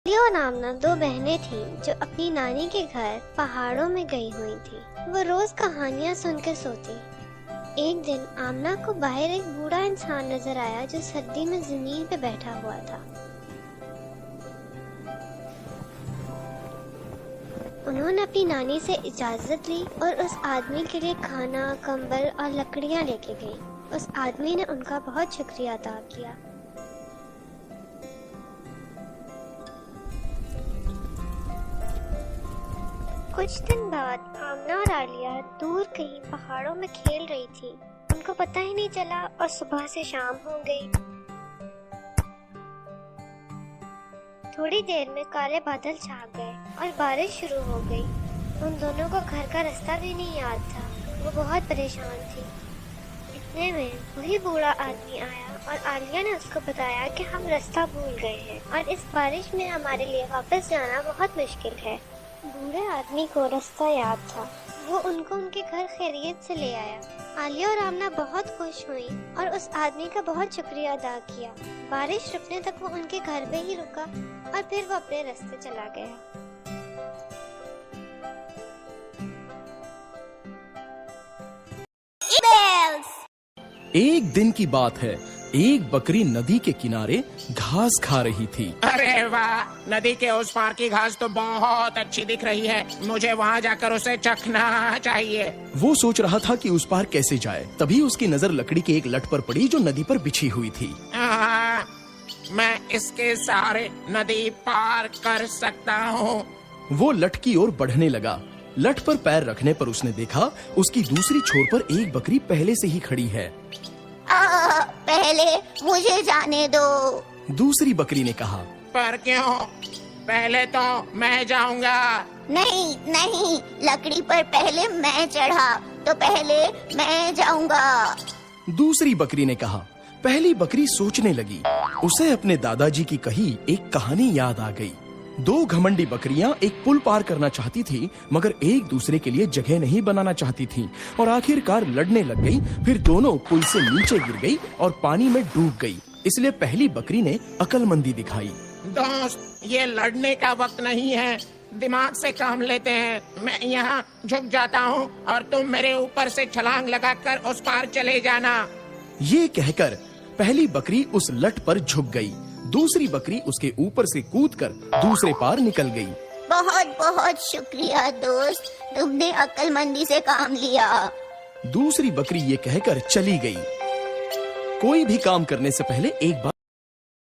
लियो और आमना दो बहनें थीं जो अपनी नानी के घर पहाड़ों में गई हुई थी। वो रोज कहानियां सुनकर सोती। एक दिन आमना को बाहर एक बूढ़ा इंसान नजर आया जो सर्दी में जमीन पे बैठा हुआ था। उन्होंने अपनी नानी से इजाजत ली और उस आदमी के लिए खाना, कंबल और लकड़ियां लेके गई। उस आदमी ने उनका बहुत शुक्रिया अदा किया। कुछ दिन बाद आमना और आलिया दूर कहीं पहाड़ों में खेल रही थी। उनको पता ही नहीं चला और सुबह से शाम हो गई। थोड़ी देर में काले बादल छा गए और बारिश शुरू हो गई। उन दोनों को घर का रास्ता भी नहीं याद था। वो बहुत परेशान थी। इतने में वही बूढ़ा आदमी आया और आलिया ने उसको बताया कि हम रास्ता भूल गए हैं और इस बारिश में हमारे लिए वापस जाना बहुत मुश्किल है। बूढ़े आदमी को रास्ता याद था। वो उनको उनके घर खैरियत से ले आया। आलिया और आमना बहुत खुश हुई और उस आदमी का बहुत शुक्रिया अदा किया। बारिश रुकने तक वो उनके घर पे ही रुका और फिर वो अपने रास्ते चला गया। एक दिन की बात है। एक बकरी नदी के किनारे घास खा रही थी। अरे वाह, नदी के उस पार की घास तो बहुत अच्छी दिख रही है। मुझे वहाँ जाकर उसे चखना चाहिए। वो सोच रहा था कि उस पार कैसे जाए। तभी उसकी नजर लकड़ी के एक लट पर पड़ी जो नदी पर बिछी हुई थी। मैं इसके सहारे नदी पार कर सकता हूँ। वो लट की ओर बढ़ने लगा। लट पर पैर रखने पर उसने देखा उसकी दूसरी छोर पर एक बकरी पहले से ही खड़ी है। पहले मुझे जाने दो। दूसरी बकरी ने कहा। पर क्यों? पहले तो मैं जाऊंगा। नहीं नहीं, लकड़ी पर पहले मैं चढ़ा तो पहले मैं जाऊंगा। दूसरी बकरी ने कहा। पहली बकरी सोचने लगी। उसे अपने दादाजी की कही एक कहानी याद आ गई। दो घमंडी बकरियां एक पुल पार करना चाहती थी मगर एक दूसरे के लिए जगह नहीं बनाना चाहती थी और आखिरकार लड़ने लग गई। फिर दोनों पुल से नीचे गिर गई और पानी में डूब गई। इसलिए पहली बकरी ने अक्लमंदी दिखाई। दोस्त, ये लड़ने का वक्त नहीं है। दिमाग से काम लेते हैं। मैं यहाँ झुक जाता हूँ और तुम मेरे ऊपर से छलांग लगाकर उस पार चले जाना। ये कहकर पहली बकरी उस लट पर झुक गई। दूसरी बकरी उसके ऊपर से कूदकर दूसरे पार निकल गई। बहुत बहुत शुक्रिया दोस्त, तुमने अक्लमंदी से काम लिया। दूसरी बकरी ये कहकर चली गई। कोई भी काम करने से पहले एक बार